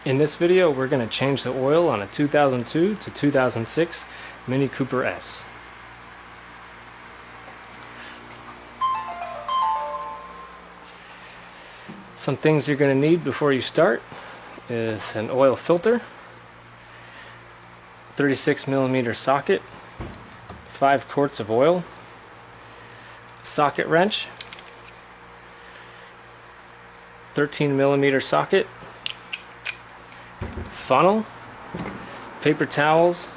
In this video, we're going to change the oil on a 2002 to 2006 Mini Cooper S. Some things you're going to need before you start is an oil filter, 36mm socket, 5 quarts of oil, socket wrench, 13mm socket, funnel, paper towels,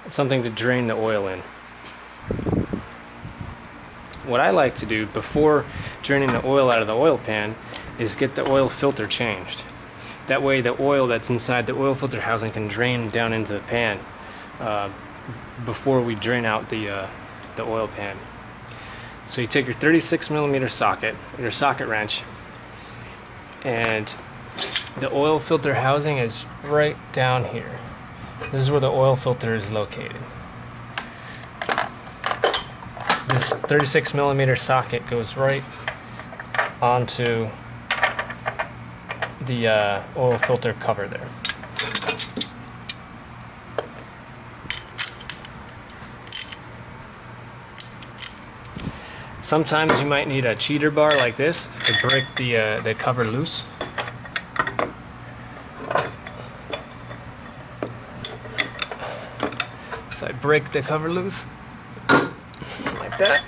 something to drain the oil in. What I like to do before draining the oil out of the oil pan is get the oil filter changed. That way the oil that's inside the oil filter housing can drain down into the pan before we drain out the oil pan. So you take your 36mm socket, your socket wrench, and the oil filter housing is right down here. This is where the oil filter is located. This 36mm socket goes right onto the oil filter cover there. Sometimes you might need a cheater bar like this to break the cover loose. So I break the cover loose like that.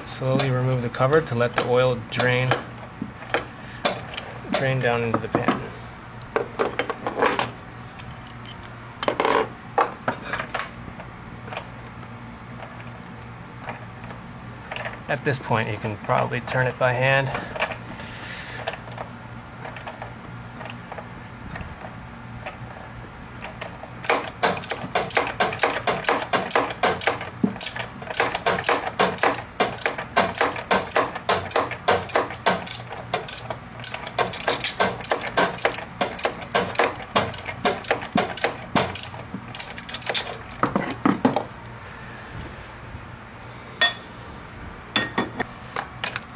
Slowly remove the cover to let the oil drain down into the pan. At this point, you can probably turn it by hand.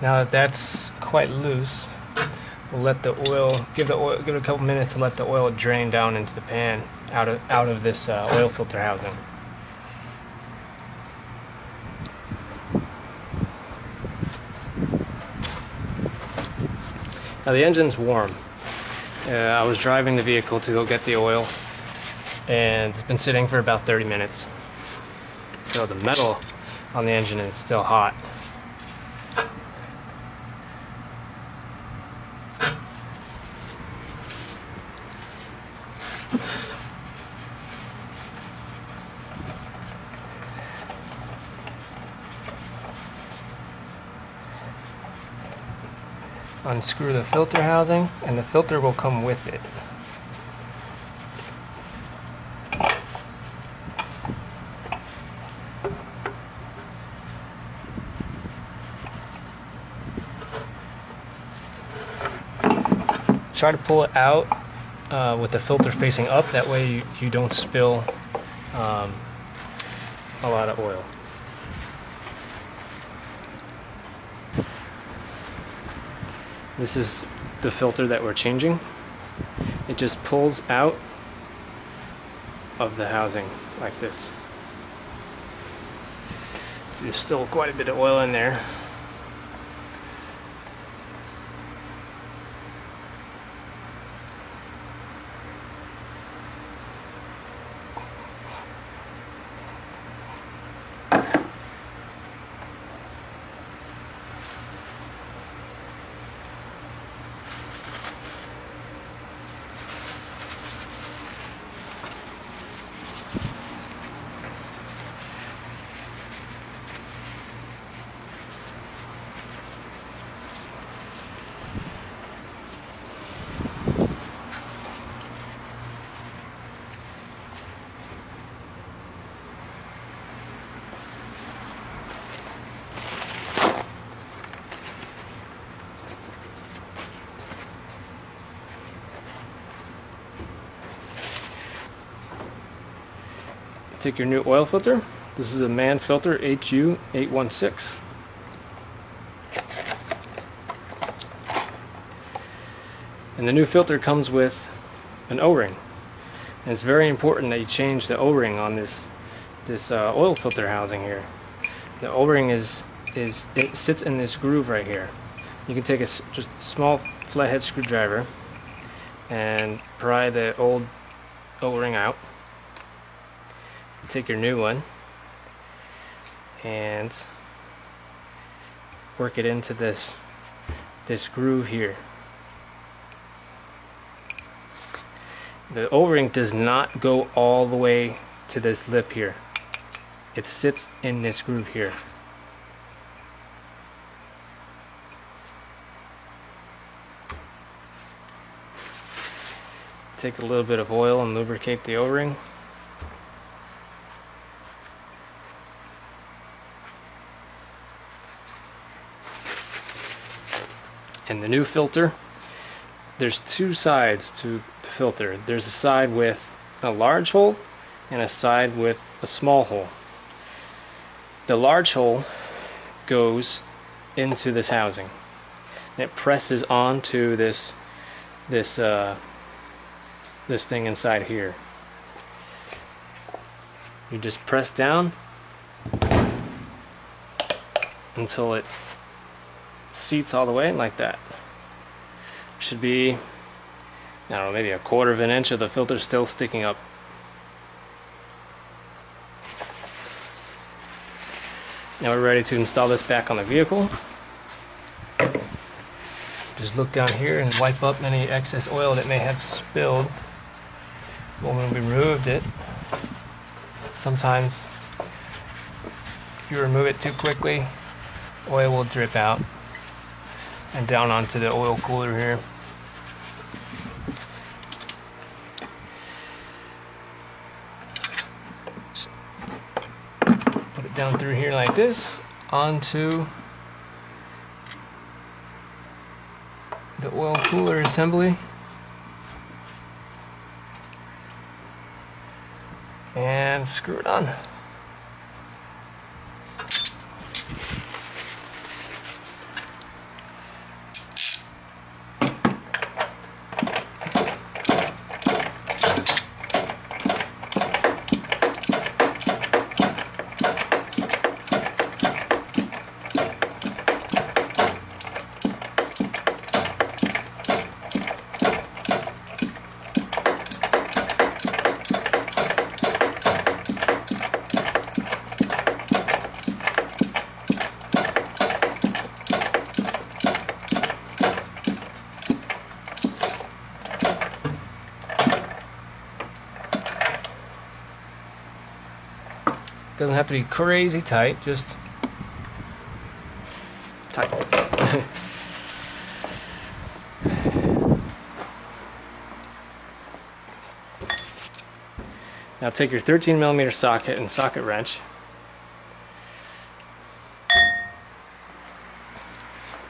Now that that's quite loose, we'll let the oil give it a couple minutes to let the oil drain down into the pan out of this oil filter housing. Now the engine's warm. I was driving the vehicle to go get the oil, and it's been sitting for about 30 minutes. So the metal on the engine is still hot. Unscrew the filter housing, and the filter will come with it. Try to pull it out with the filter facing up, that way you don't spill a lot of oil. This is the filter that we're changing. It just pulls out of the housing like this. So there's still quite a bit of oil in there. Take your new oil filter. This is a MANN filter HU816. And the new filter comes with an O-ring. And it's very important that you change the O-ring on this oil filter housing here. The O-ring it sits in this groove right here. You can take a just small flathead screwdriver and pry the old O-ring out. Take your new one and work it into this groove here. The O-ring does not go all the way to this lip here. It sits in this groove here. Take a little bit of oil and lubricate the O-ring. And the new filter, there's two sides to the filter. There's a side with a large hole and a side with a small hole. The large hole goes into this housing. And it presses onto this thing inside here. You just press down until it seats all the way like that. Should be, I don't know, maybe a quarter of an inch of the filter still sticking up. Now we're ready to install this back on the vehicle. Just look down here and wipe up any excess oil that may have spilled when we removed it. Sometimes if you remove it too quickly, oil will drip out and down onto the oil cooler here. Just put it down through here like this onto the oil cooler assembly, and screw it on. Doesn't have to be crazy tight, just tight. Now take your 13mm socket and socket wrench.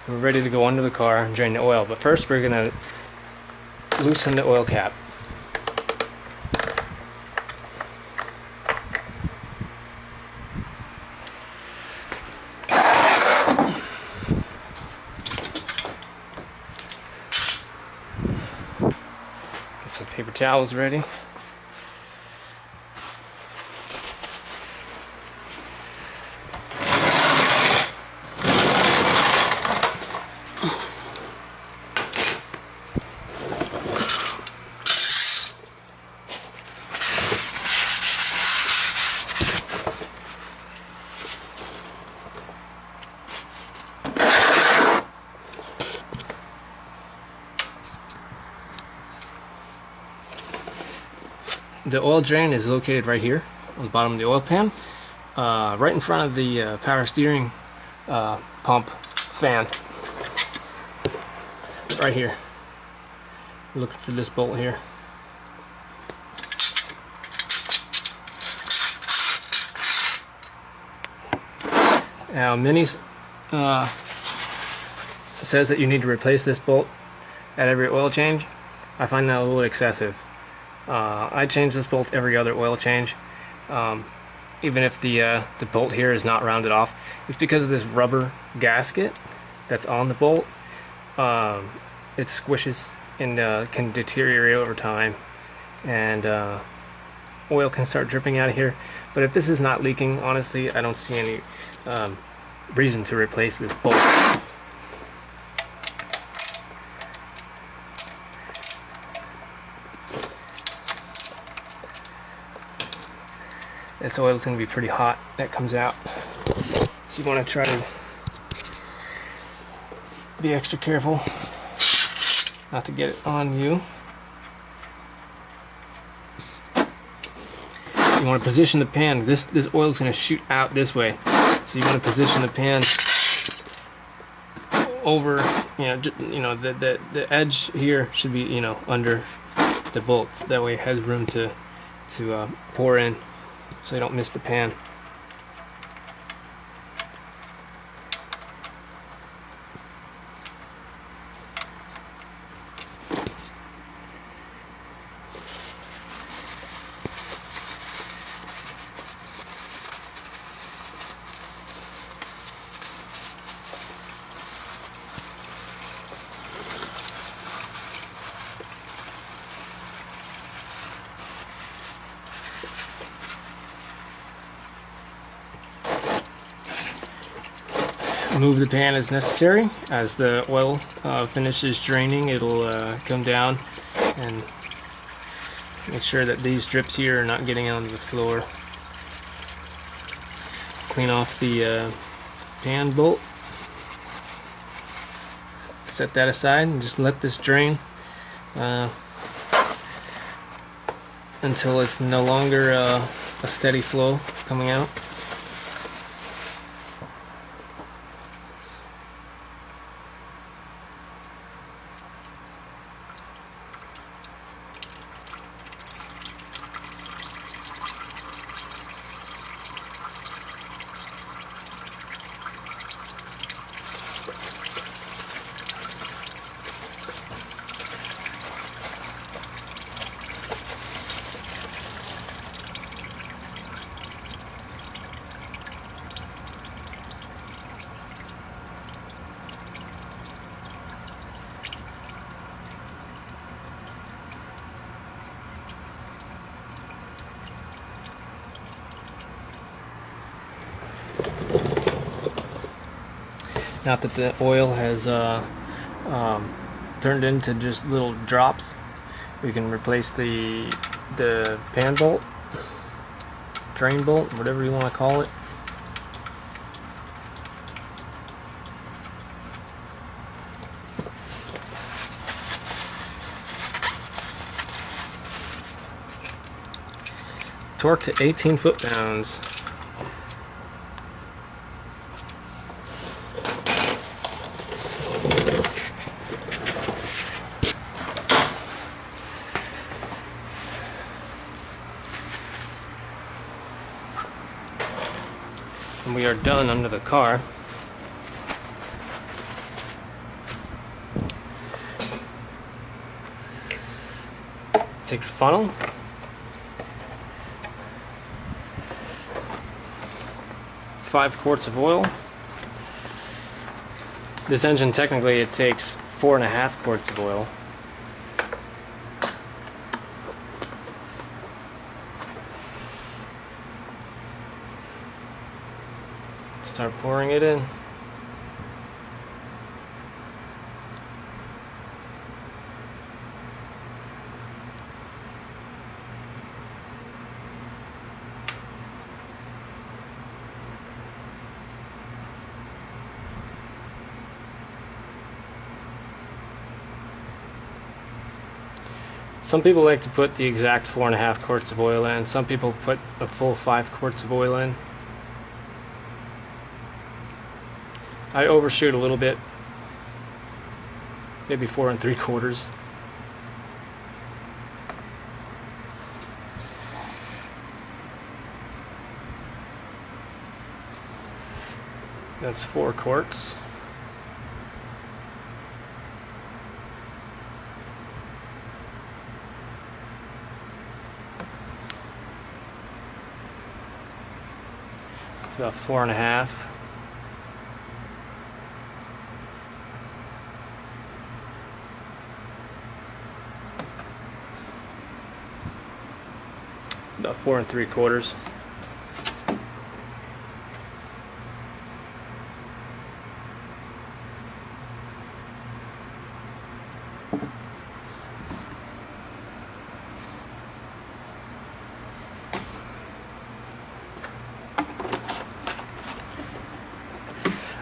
We're ready to go under the car and drain the oil, but first we're going to loosen the oil cap. Get some paper towels ready. The oil drain is located right here on the bottom of the oil pan, right in front of the power steering pump fan. Right here. Looking for this bolt here. Now Mini says that you need to replace this bolt at every oil change. I find that a little excessive. I change this bolt every other oil change, even if the bolt here is not rounded off. It's because of this rubber gasket that's on the bolt. It squishes and can deteriorate over time, and oil can start dripping out of here. But if this is not leaking, honestly, I don't see any reason to replace this bolt. This oil is going to be pretty hot that comes out, so you want to try to be extra careful not to get it on you. You want to position the pan. This oil is going to shoot out this way, so you want to position the pan over. The edge here should be under the bolts. That way it has room to pour in, so you don't miss the pan. Move the pan as necessary. As the oil finishes draining, it'll come down, and make sure that these drips here are not getting onto the floor. Clean off the pan bolt. Set that aside and just let this drain until it's no longer a steady flow coming out. Now that the oil has turned into just little drops, we can replace the pan bolt, drain bolt, whatever you want to call it. Torque to 18 foot-pounds. And we are done under the car. Take the funnel. Five quarts of oil. This engine, technically, it takes 4.5 quarts of oil. Start pouring it in. Some people like to put the exact 4.5 quarts of oil in. Some people put a full 5 quarts of oil in. I overshoot a little bit, maybe 4 3/4. That's 4 quarts. It's about 4.5. 4 3/4.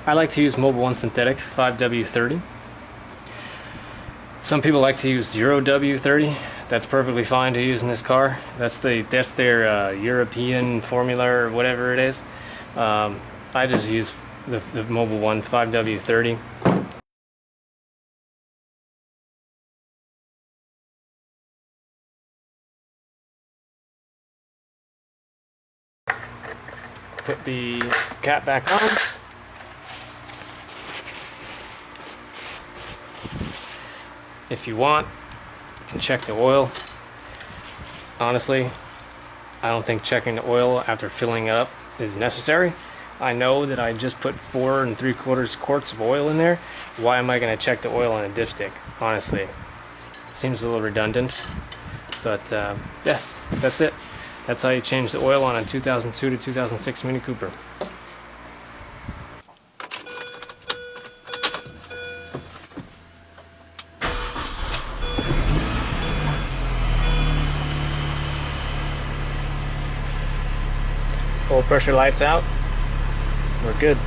I like to use Mobil 1 synthetic 5W30. Some people like to use 0W30. That's perfectly fine to use in this car. That's their European formula or whatever it is. I just use the Mobil 1 5W30. Put the cap back on. If you want, you can check the oil. Honestly, I don't think checking the oil after filling it up is necessary. I know that I just put 4 3/4 quarts of oil in there. Why am I going to check the oil on a dipstick? Honestly, it seems a little redundant. But yeah, that's it. That's how you change the oil on a 2002 to 2006 Mini Cooper. Oil pressure lights out. We're good.